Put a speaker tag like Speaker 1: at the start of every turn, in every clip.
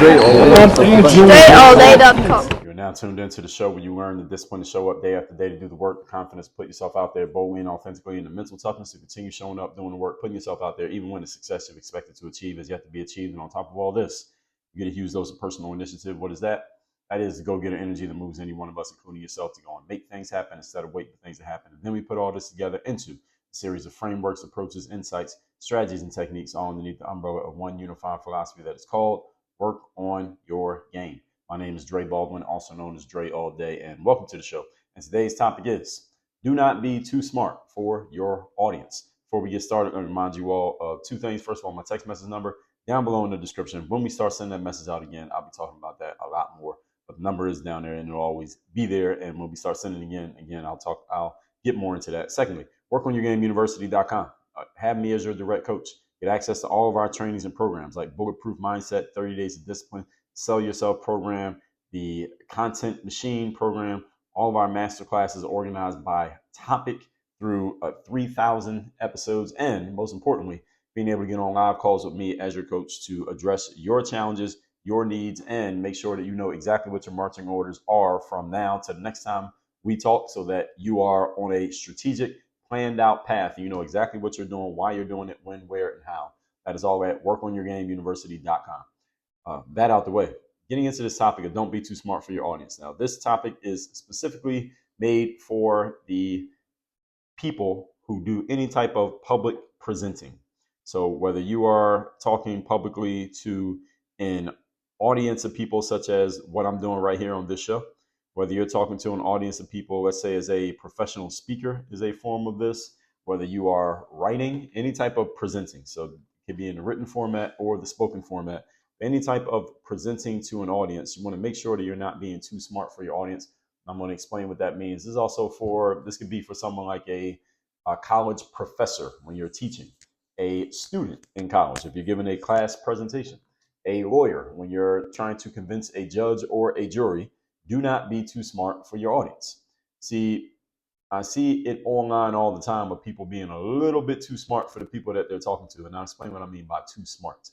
Speaker 1: StraightallDay.com.
Speaker 2: You're now tuned into the show where you learn the discipline to show up day after day to do the work, the confidence, put yourself out there boldly and authentically, and the mental toughness to continue showing up, doing the work, putting yourself out there, even when the success you've expected to achieve is yet to be achieved. And on top of all this, you get to use those of personal initiative. What is that? That is the go-getter energy that moves any one of us, including yourself, to go and make things happen instead of waiting for things to happen. And then we put all this together into a series of frameworks, approaches, insights, strategies, and techniques, all underneath the umbrella of one unified philosophy that is called Work on Your Game. My name is Dre Baldwin, also known as Dre All Day, and welcome to the show. And today's topic is, do not be too smart for your audience. Before we get started, let me remind you all of two things. First of all, my text message number down below in the description. When we start sending that message out again, I'll be talking about that a lot more. But the number is down there and it'll always be there. And when we start sending again, I'll get more into that. Secondly, workonyourgameuniversity.com. Have me as your direct coach. Get access to all of our trainings and programs like Bulletproof Mindset, 30 Days of Discipline, Sell Yourself program, the Content Machine program. All of our master classes organized by topic through 3,000 episodes. And most importantly, being able to get on live calls with me as your coach to address your challenges, your needs, and make sure that you know exactly what your marching orders are from now to the next time we talk, so that you are on a strategic, planned out path. You know exactly what you're doing, why you're doing it, when, where, and how. That is all at workonyourgameuniversity.com. That out the way. Getting into this topic of don't be too smart for your audience. Now, this topic is specifically made for the people who do any type of public presenting. So whether you are talking publicly to an audience of people such as what I'm doing right here on this show, whether you're talking to an audience of people, let's say as a professional speaker is a form of this, whether you are writing, any type of presenting. So it could be in the written format or the spoken format. Any type of presenting to an audience, you want to make sure that you're not being too smart for your audience. I'm going to explain what that means. This could be for someone like a college professor when you're teaching, a student in college if you're giving a class presentation, a lawyer when you're trying to convince a judge or a jury. Do not be too smart for your audience. See, I see it online all the time of people being a little bit too smart for the people that they're talking to. And I'll explain what I mean by too smart.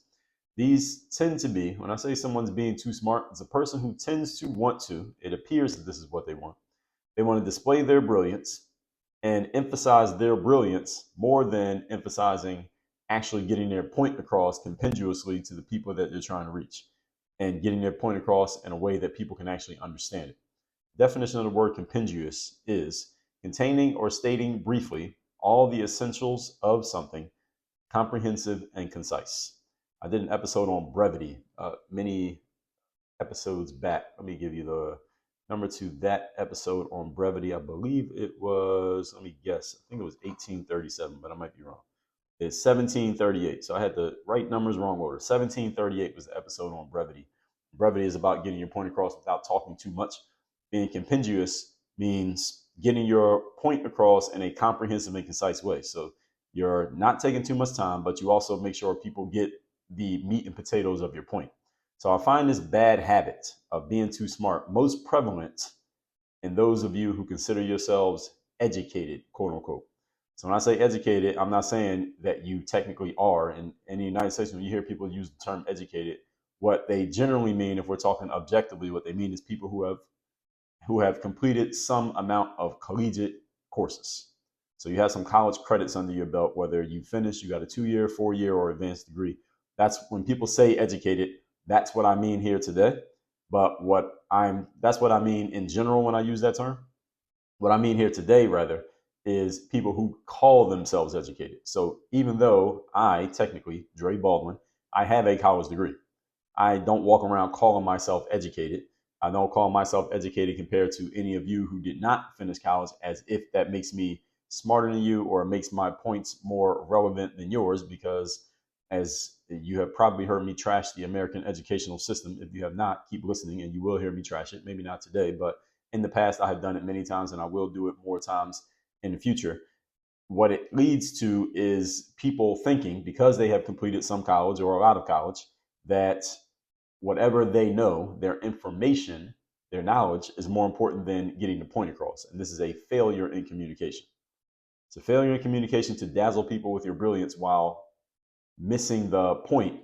Speaker 2: These tend to be, when I say someone's being too smart, it's a person who tends to want to, it appears that this is what they want. They want to display their brilliance and emphasize their brilliance more than emphasizing actually getting their point across compendiously to the people that they're trying to reach, and getting their point across in a way that people can actually understand it. Definition of the word compendious is containing or stating briefly all the essentials of something, comprehensive and concise. I did an episode on brevity many episodes back. Let me give you the number to that episode on brevity. I believe it was, let me guess, I think it was 1837, but I might be wrong. It's 1738. So I had the right numbers, wrong order. 1738 was the episode on brevity. Brevity is about getting your point across without talking too much. Being compendious means getting your point across in a comprehensive and concise way. So you're not taking too much time, but you also make sure people get the meat and potatoes of your point. So I find this bad habit of being too smart most prevalent in those of you who consider yourselves educated, quote unquote. So when I say educated, I'm not saying that you technically are. In the United States, when you hear people use the term educated, what they generally mean, if we're talking objectively, what they mean is people who have completed some amount of collegiate courses. So you have some college credits under your belt, whether you finish, you got a 2-year, 4-year, or advanced degree. That's when people say educated. That's what I mean here today. But that's what I mean in general when I use that term. What I mean here today, rather, is people who call themselves educated. So even though I technically, Dre Baldwin, I have a college degree, I don't walk around calling myself educated. I don't call myself educated compared to any of you who did not finish college, as if that makes me smarter than you or makes my points more relevant than yours, because as you have probably heard me trash the American educational system. If you have not, keep listening and you will hear me trash it. Maybe not today, but in the past, I have done it many times and I will do it more times in the future. What it leads to is people thinking, because they have completed some college or a lot of college, that whatever they know, their information, their knowledge is more important than getting the point across. And this is a failure in communication. It's a failure in communication to dazzle people with your brilliance while missing the point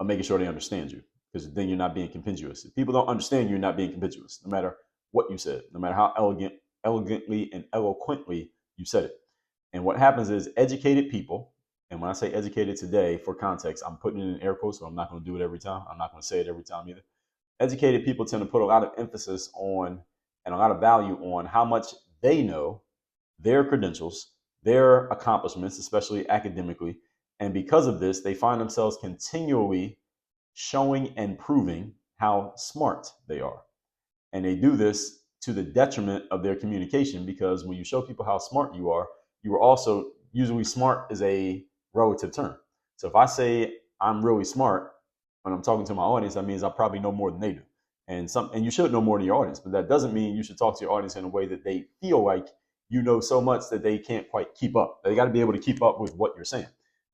Speaker 2: of making sure they understand you. because then you're not being compinduous. If people don't understand, you're not being compinduous, no matter what you said, no matter how elegantly and eloquently you said it. And what happens is educated people, and when I say educated today, for context, I'm putting it in air quotes, so I'm not going to do it every time. I'm not going to say it every time either. Educated people tend to put a lot of emphasis on and a lot of value on how much they know, their credentials, their accomplishments, especially academically. And because of this, they find themselves continually showing and proving how smart they are. And they do this to the detriment of their communication, because when you show people how smart you are also, usually smart is a relative term. So if I say I'm really smart when I'm talking to my audience, that means I probably know more than they do. And you should know more than your audience, but that doesn't mean you should talk to your audience in a way that they feel like you know so much that they can't quite keep up. They got to be able to keep up with what you're saying.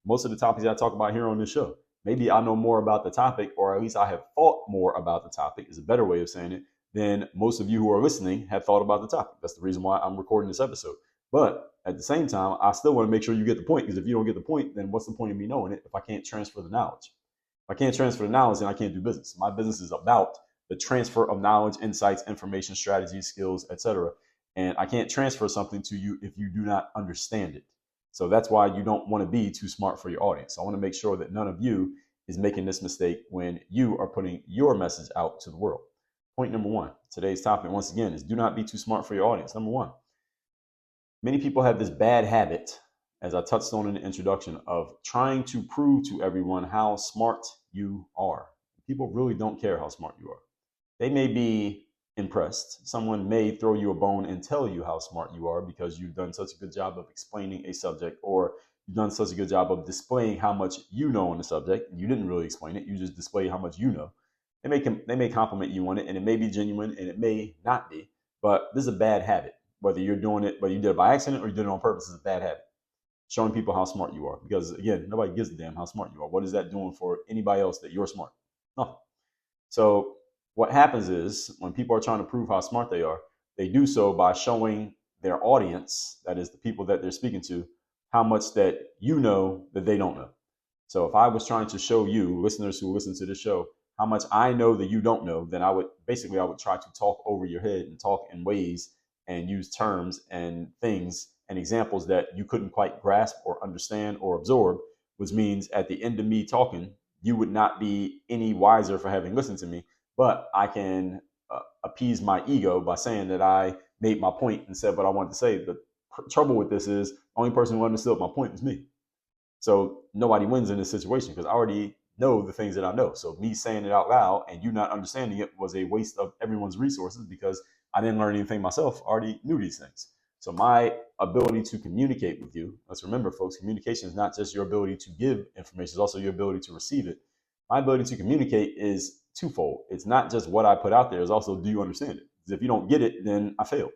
Speaker 2: Most of the topics I talk about here on this show, maybe I know more about the topic, or at least I have thought more about the topic, is a better way of saying it, than most of you who are listening have thought about the topic. That's the reason why I'm recording this episode. But at the same time, I still want to make sure you get the point, because if you don't get the point, then what's the point of me knowing it if I can't transfer the knowledge? If I can't transfer the knowledge, then I can't do business. My business is about the transfer of knowledge, insights, information, strategies, skills, etc. And I can't transfer something to you if you do not understand it. So that's why you don't want to be too smart for your audience. So I want to make sure that none of you is making this mistake when you are putting your message out to the world. Point number one, today's topic, once again, is do not be too smart for your audience. Number one, many people have this bad habit, as I touched on in the introduction, of trying to prove to everyone how smart you are. People really don't care how smart you are. They may be impressed. Someone may throw you a bone and tell you how smart you are because you've done such a good job of explaining a subject, or you've done such a good job of displaying how much you know on the subject. You didn't really explain it. You just display how much you know. They may compliment you on it, and it may be genuine and it may not be, but this is a bad habit. Whether you're doing it, whether you did it by accident or you did it on purpose, is a bad habit. Showing people how smart you are, because again, nobody gives a damn how smart you are. What is that doing for anybody else that you're smart? Nothing. So what happens is when people are trying to prove how smart they are, they do so by showing their audience, that is the people that they're speaking to, how much that you know that they don't know. So if I was trying to show you, listeners who listen to this show, how much I know that you don't know, then I would try to talk over your head and talk in ways and use terms and things and examples that you couldn't quite grasp or understand or absorb, which means at the end of me talking, you would not be any wiser for having listened to me. But I can appease my ego by saying that I made my point and said what I wanted to say. The trouble with this is the only person who understood my point was me. So nobody wins in this situation, because I already know the things that I know. So me saying it out loud and you not understanding it was a waste of everyone's resources, because I didn't learn anything myself. I already knew these things. So my ability to communicate with you, let's remember, folks, communication is not just your ability to give information, it's also your ability to receive it. My ability to communicate is twofold. It's not just what I put out there, it's also, do you understand it? Because if you don't get it, then I failed.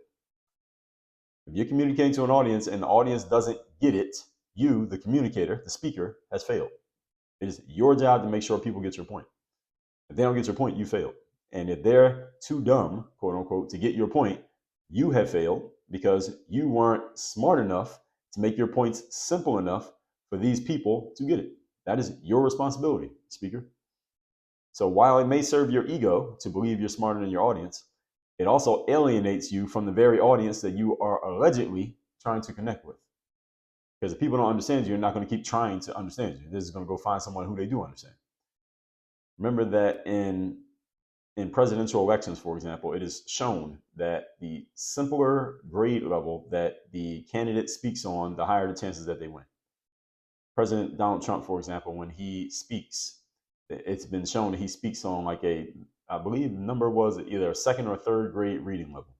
Speaker 2: If you're communicating to an audience and the audience doesn't get it, you, the communicator, the speaker, has failed. It is your job to make sure people get your point. If they don't get your point, you failed. And if they're too dumb, quote unquote, to get your point, you have failed, because you weren't smart enough to make your points simple enough for these people to get it. That is your responsibility, speaker. So while it may serve your ego to believe you're smarter than your audience, it also alienates you from the very audience that you are allegedly trying to connect with. Because if people don't understand you, you're not going to keep trying to understand you. They're just going to go find someone who they do understand. Remember that in presidential elections, for example, it is shown that the simpler grade level that the candidate speaks on, the higher the chances that they win. President Donald Trump, for example, when he speaks, it's been shown that he speaks on like I believe the number was either a second or third grade reading level.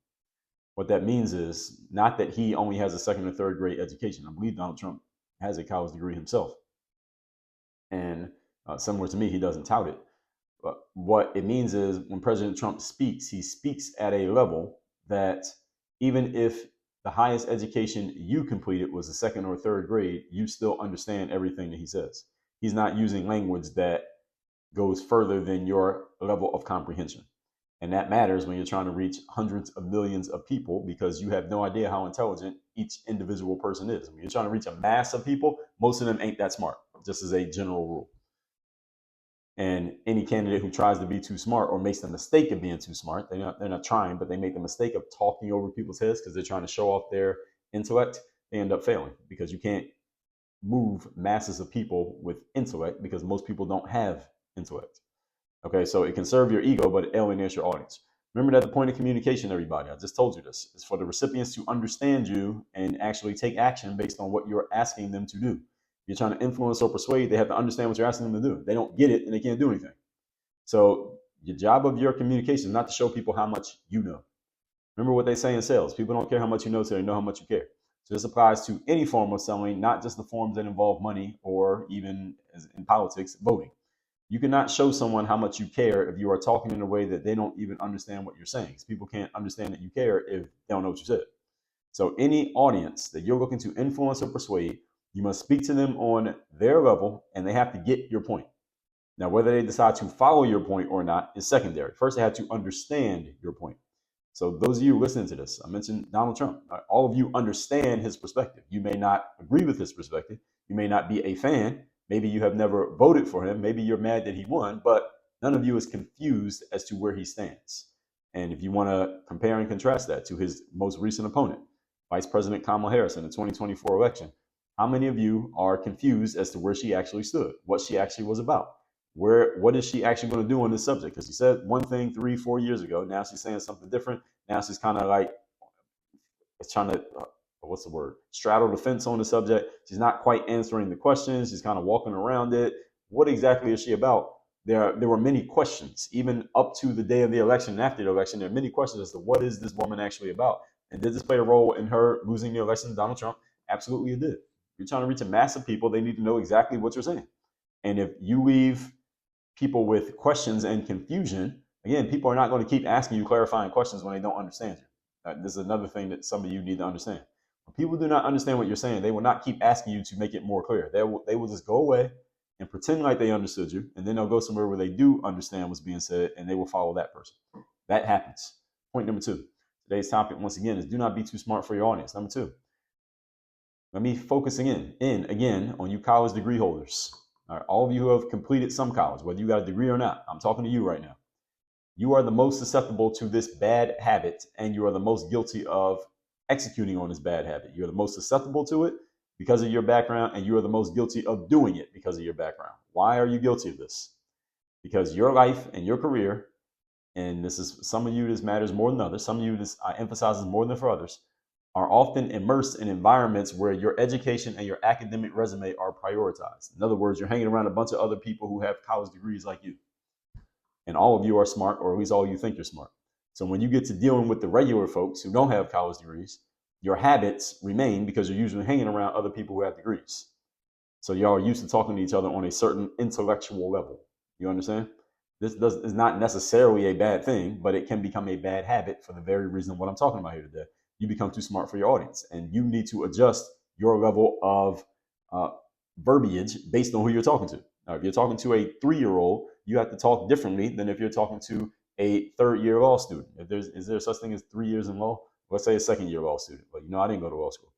Speaker 2: What that means is not that he only has a second or third grade education. I believe Donald Trump has a college degree himself. And similar to me, he doesn't tout it. But what it means is when President Trump speaks, he speaks at a level that even if the highest education you completed was a second or third grade, you still understand everything that he says. He's not using language that goes further than your level of comprehension. And that matters when you're trying to reach hundreds of millions of people, because you have no idea how intelligent each individual person is. When you're trying to reach a mass of people, most of them ain't that smart, just as a general rule. And any candidate who tries to be too smart or makes the mistake of being too smart, they're not trying, but they make the mistake of talking over people's heads because they're trying to show off their intellect, they end up failing because you can't move masses of people with intellect because most people don't have intellect. Okay, so it can serve your ego, but it alienates your audience. Remember that the point of communication, everybody, I just told you this, is for the recipients to understand you and actually take action based on what you're asking them to do. If you're trying to influence or persuade, they have to understand what you're asking them to do. They don't get it and they can't do anything. So the job of your communication is not to show people how much you know. Remember what they say in sales. People don't care how much you know till they know how much you care. So this applies to any form of selling, not just the forms that involve money or even as in politics, voting. You cannot show someone how much you care if you are talking in a way that they don't even understand what you're saying. People can't understand that you care if they don't know what you said. So any audience that you're looking to influence or persuade, you must speak to them on their level and they have to get your point. Now, whether they decide to follow your point or not is secondary. First, they have to understand your point. So those of you listening to this, I mentioned Donald Trump. All of you understand his perspective. You may not agree with his perspective. You may not be a fan. Maybe you have never voted for him. Maybe you're mad that he won, but none of you is confused as to where he stands. And if you want to compare and contrast that to his most recent opponent, Vice President Kamala Harris in the 2024 election, how many of you are confused as to where she actually stood, what she actually was about? What is she actually going to do on this subject? Because she said one thing 3-4 years ago. Now she's saying something different. Now she's kind of like trying to what's the word, straddle the fence on the subject. She's not quite answering the questions. She's kind of walking around it. What exactly is she about? There were many questions, even up to the day of the election and after the election. There are many questions as to what is this woman actually about? And did this play a role in her losing the election to Donald Trump? Absolutely it did. If you're trying to reach a mass of people, they need to know exactly what you're saying. And if you leave people with questions and confusion, again, people are not going to keep asking you clarifying questions when they don't understand you. This is another thing that some of you need to understand. When people do not understand what you're saying, they will not keep asking you to make it more clear. They will just go away and pretend like they understood you, and then they'll go somewhere where they do understand what's being said, and they will follow that person. That happens. Point number 2. Today's topic, once again, is do not be too smart for your audience. Number 2. Let me focusing in again on you college degree holders. All of you who have completed some college, whether you got a degree or not, I'm talking to you right now. You are the most susceptible to this bad habit, and you are the most guilty of executing on this bad habit. You're the most susceptible to it because of your background, and you are the most guilty of doing it because of your background. Why are you guilty of this? Because your life and your career, and this is some of you this matters more than others, some of you this emphasizes more than for others, are often immersed in environments where your education and your academic resume are prioritized. In other words, you're hanging around a bunch of other people who have college degrees like you. And all of you are smart, or at least all you think you're smart. So when you get to dealing with the regular folks who don't have college degrees, your habits remain because you're usually hanging around other people who have degrees. So y'all are used to talking to each other on a certain intellectual level. You understand? This is not necessarily a bad thing, but it can become a bad habit for the very reason of what I'm talking about here today. You become too smart for your audience, and you need to adjust your level of verbiage based on who you're talking to. Now, if you're talking to a 3-year-old, you have to talk differently than if you're talking to a 3rd-year law student. Is there such thing as 3 years in law? Let's say a 2nd-year law student, but I didn't go to law school.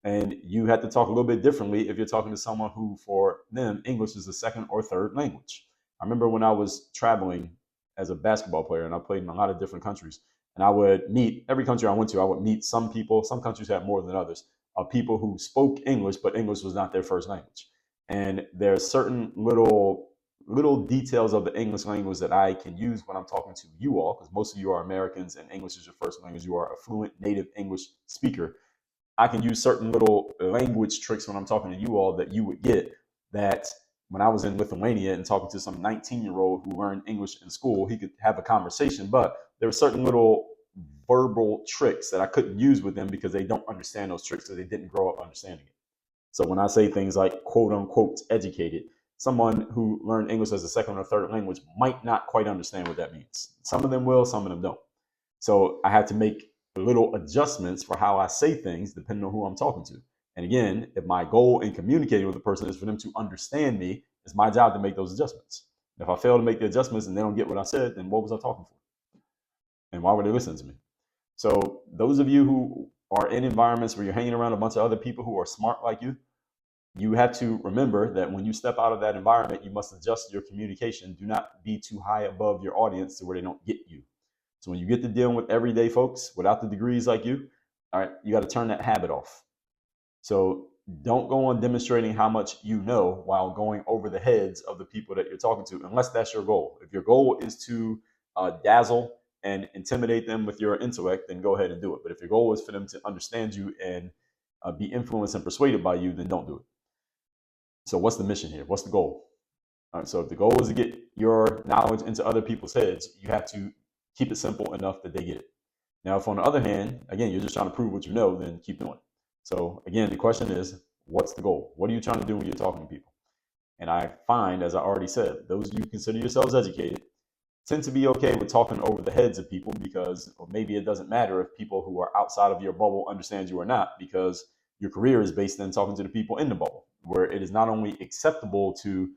Speaker 2: And you have to talk a little bit differently if you're talking to someone who, for them, English is a 2nd or 3rd language. I remember when I was traveling as a basketball player, and I played in a lot of different countries, and I would meet, every country I went to, I would meet some people, some countries had more than others, people who spoke English, but English was not their first language. And there's certain little details of the English language that I can use when I'm talking to you all, because most of you are Americans and English is your first language. You are a fluent native English speaker. I can use certain little language tricks when I'm talking to you all that you would get that when I was in Lithuania and talking to some 19-year-old who learned English in school, he could have a conversation, but there were certain little verbal tricks that I couldn't use with them because they don't understand those tricks because they didn't grow up understanding it. So when I say things like quote unquote educated, someone who learned English as a 2nd or 3rd language might not quite understand what that means. Some of them will, some of them don't. So I had to make little adjustments for how I say things depending on who I'm talking to. And again, if my goal in communicating with a person is for them to understand me, it's my job to make those adjustments. If I fail to make the adjustments and they don't get what I said, then what was I talking for? And why were they listening to me? So those of you who are in environments where you're hanging around a bunch of other people who are smart like you, you have to remember that when you step out of that environment, you must adjust your communication. Do not be too high above your audience to where they don't get you. So when you get to dealing with everyday folks without the degrees like you, all right, you got to turn that habit off. So don't go on demonstrating how much you know while going over the heads of the people that you're talking to, unless that's your goal. If your goal is to dazzle and intimidate them with your intellect, then go ahead and do it. But if your goal is for them to understand you and be influenced and persuaded by you, then don't do it. So what's the mission here? What's the goal? All right, so if the goal is to get your knowledge into other people's heads, you have to keep it simple enough that they get it. Now, if on the other hand, again, you're just trying to prove what you know, then keep doing it. So again, the question is, what's the goal? What are you trying to do when you're talking to people? And I find, as I already said, those of you who consider yourselves educated tend to be okay with talking over the heads of people because maybe it doesn't matter if people who are outside of your bubble understand you or not, because your career is based in talking to the people in the bubble, where it is not only acceptable to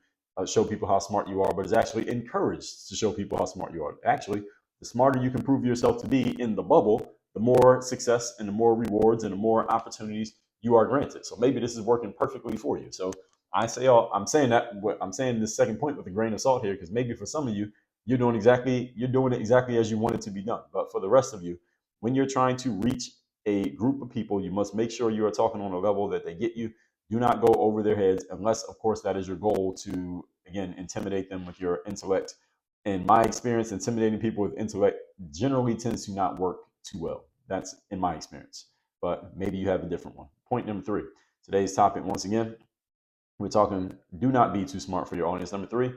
Speaker 2: show people how smart you are, but it's actually encouraged to show people how smart you are. Actually, the smarter you can prove yourself to be in the bubble, the more success and the more rewards and the more opportunities you are granted. So maybe this is working perfectly for you. So I'm saying this second point with a grain of salt here, because maybe for some of you, you're doing it exactly as you want it to be done. But for the rest of you, when you're trying to reach a group of people, you must make sure you are talking on a level that they get you. Do not go over their heads unless, of course, that is your goal to, again, intimidate them with your intellect. In my experience, intimidating people with intellect generally tends to not work too well. That's in my experience. But maybe you have a different one. Point number 3. Today's topic, once again, we're talking do not be too smart for your audience. Number 3,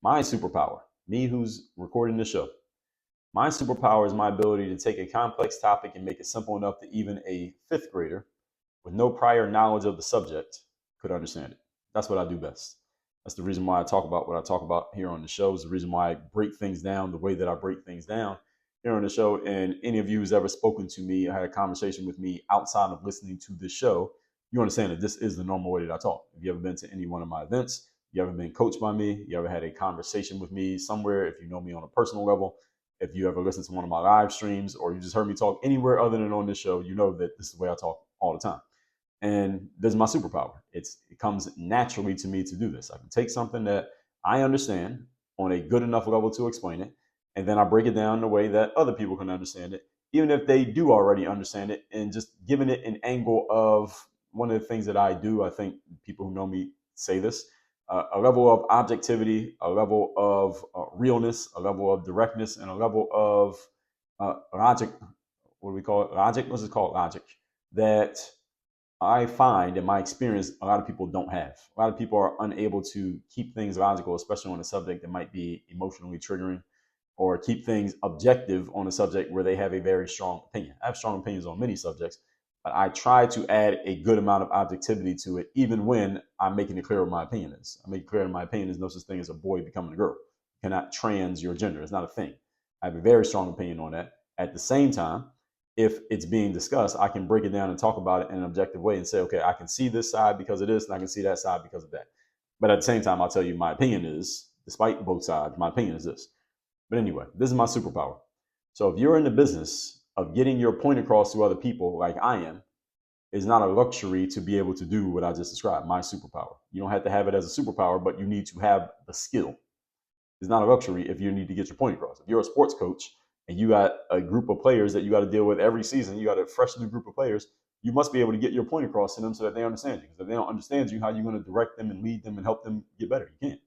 Speaker 2: my superpower. Me who's recording the show. My superpower is my ability to take a complex topic and make it simple enough that even a 5th grader with no prior knowledge of the subject could understand it. That's what I do best. That's the reason why I talk about what I talk about here on the show. Is the reason why I break things down the way that I break things down here on the show. And any of you who's ever spoken to me or had a conversation with me outside of listening to this show, you understand that this is the normal way that I talk. If you ever been to any one of my events, you ever been coached by me, you ever had a conversation with me somewhere, if you know me on a personal level, if you ever listened to one of my live streams, or you just heard me talk anywhere other than on this show, you know that this is the way I talk all the time. And this is my superpower. It comes naturally to me to do this. I can take something that I understand on a good enough level to explain it, and then I break it down in a way that other people can understand it, even if they do already understand it, and just giving it an angle of one of the things that I do. I think people who know me say this, a level of objectivity, a level of realness, a level of directness, and a level of logic. What do we call it? Logic? Let's just call it logic. That I find in my experience, a lot of people don't have. A lot of people are unable to keep things logical, especially on a subject that might be emotionally triggering, or keep things objective on a subject where they have a very strong opinion. I have strong opinions on many subjects, but I try to add a good amount of objectivity to it, even when I'm making it clear what my opinion is. I make it clear that my opinion is no such thing as a boy becoming a girl. You cannot trans your gender. It's not a thing. I have a very strong opinion on that. At the same time, if it's being discussed, I can break it down and talk about it in an objective way and say, okay, I can see this side because of this, and I can see that side because of that. But at the same time, I'll tell you my opinion is, despite both sides, my opinion is this. But anyway, this is my superpower. So if you're in the business of getting your point across to other people like I am, it's not a luxury to be able to do what I just described, my superpower. You don't have to have it as a superpower, but you need to have the skill. It's not a luxury if you need to get your point across. If you're a sports coach and you got a group of players that you got to deal with every season, you got a fresh new group of players, you must be able to get your point across to them so that they understand you. Because if they don't understand you, how are you going to direct them and lead them and help them get better? You can't.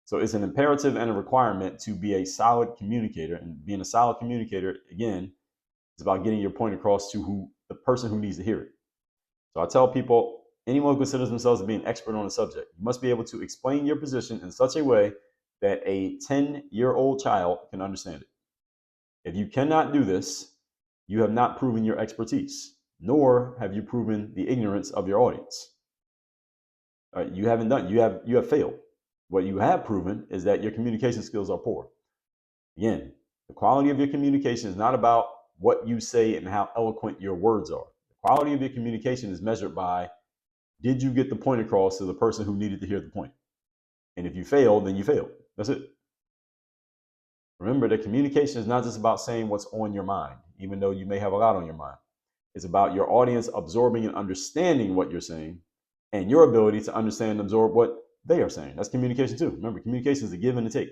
Speaker 2: So it's an imperative and a requirement to be a solid communicator. And being a solid communicator, again, is about getting your point across to the person who needs to hear it. So I tell people, anyone who considers themselves to be an expert on a subject, you must be able to explain your position in such a way that a 10-year-old child can understand it. If you cannot do this, you have not proven your expertise, nor have you proven the ignorance of your audience. You haven't done. You have failed. What you have proven is that your communication skills are poor. Again, the quality of your communication is not about what you say and how eloquent your words are. The quality of your communication is measured by, did you get the point across to the person who needed to hear the point? And if you failed, then you failed. That's it. Remember that communication is not just about saying what's on your mind, even though you may have a lot on your mind. It's about your audience absorbing and understanding what you're saying and your ability to understand and absorb what they are saying. That's communication too. Remember, communication is a give and a take.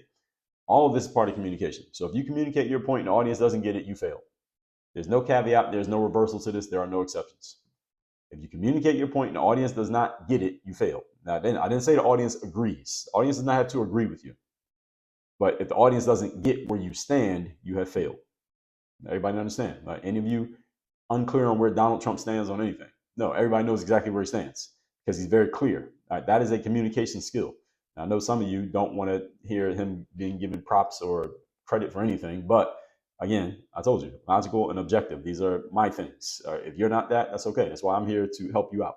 Speaker 2: All of this is part of communication. So if you communicate your point and the audience doesn't get it, you fail. There's no caveat. There's no reversal to this. There are no exceptions. If you communicate your point and the audience does not get it, you fail. Now, I didn't say the audience agrees. The audience does not have to agree with you. But if the audience doesn't get where you stand, you have failed. Everybody understand? Like, any of you unclear on where Donald Trump stands on anything? No, everybody knows exactly where he stands because he's very clear. That is a communication skill. Now, I know some of you don't want to hear him being given props or credit for anything, but again, I told you, logical and objective. These are my things. If you're not that, that's okay. That's why I'm here to help you out.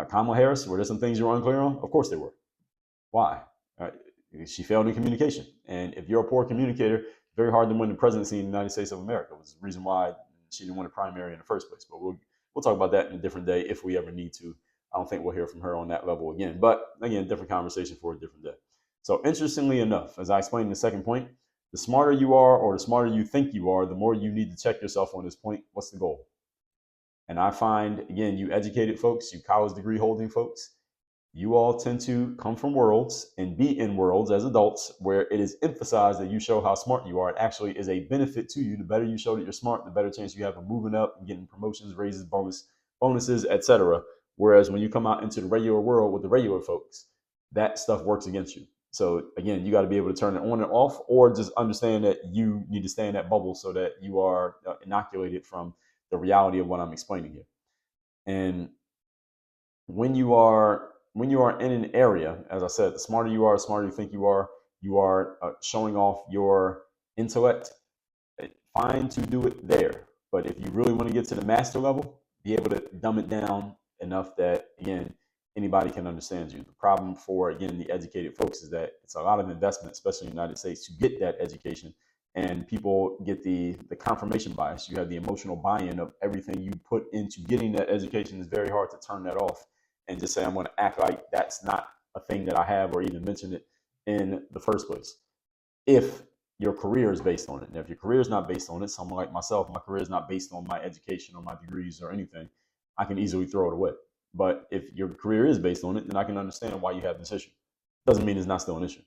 Speaker 2: Kamala Harris, were there some things you were unclear on? Of course there were. Why? She failed in communication. And if you're a poor communicator, it's very hard to win the presidency in the United States of America. It was the reason why she didn't win a primary in the first place. But we'll talk about that in a different day if we ever need to. I don't think we'll hear from her on that level again. But again, different conversation for a different day. So interestingly enough, as I explained in the second point, the smarter you are or the smarter you think you are, the more you need to check yourself on this point. What's the goal? And I find, again, you educated folks, you college degree holding folks, you all tend to come from worlds and be in worlds as adults where it is emphasized that you show how smart you are. It actually is a benefit to you. The better you show that you're smart, the better chance you have of moving up and getting promotions, raises, bonuses, etc. Whereas when you come out into the regular world with the regular folks, that stuff works against you. So again, you got to be able to turn it on and off, or just understand that you need to stay in that bubble so that you are inoculated from the reality of what I'm explaining here. And when you are in an area, as I said, the smarter you are, the smarter you think you are showing off your intellect. Fine to do it there. But if you really want to get to the master level, be able to dumb it down enough that, again, anybody can understand you. The problem for, again, the educated folks is that it's a lot of investment, especially in the United States, to get that education. And people get the confirmation bias. You have the emotional buy-in of everything you put into getting that education. It's very hard to turn that off and just say, I'm going to act like that's not a thing that I have or even mention it in the first place. If your career is based on it. Now, if your career is not based on it, someone like myself, my career is not based on my education or my degrees or anything, I can easily throw it away. But if your career is based on it, then I can understand why you have this issue. Doesn't mean it's not still an issue.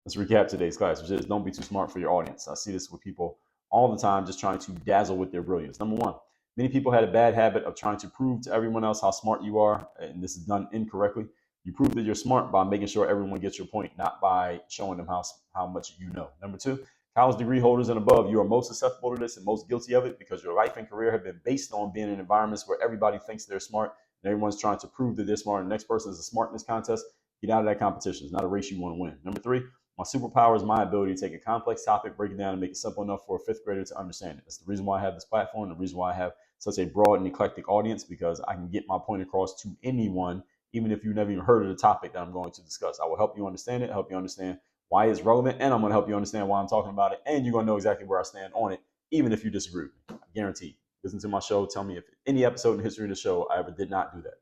Speaker 2: Let's recap today's class, which is don't be too smart for your audience. I see this with people all the time, just trying to dazzle with their brilliance. Number one, many people had a bad habit of trying to prove to everyone else how smart you are, and this is done incorrectly. You prove that you're smart by making sure everyone gets your point, not by showing them how much you know. Number two, college degree holders and above, you are most susceptible to this and most guilty of it because your life and career have been based on being in environments where everybody thinks they're smart and everyone's trying to prove that they're smart. And the next person is a smartness contest. Get out of that competition. It's not a race you want to win. Number three, my superpower is my ability to take a complex topic, break it down, and make it simple enough for a fifth grader to understand it. That's the reason why I have this platform, the reason why I have such a broad and eclectic audience, because I can get my point across to anyone, even if you've never even heard of the topic that I'm going to discuss. I will help you understand it, help you understand why it's relevant, and I'm going to help you understand why I'm talking about it, and you're going to know exactly where I stand on it, even if you disagree with me. I guarantee. Listen to my show. Tell me if any episode in the history of the show I ever did not do that.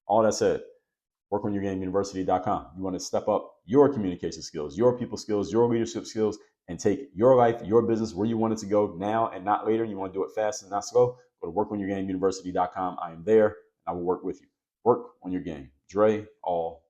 Speaker 2: All that said, workonyourgameuniversity.com. You want to step up your communication skills, your people skills, your leadership skills, and take your life, your business where you want it to go now and not later. You want to do it fast and not slow. Go to workonyourgameuniversity.com. I am there, and I will work with you. Work on your game. Dre, all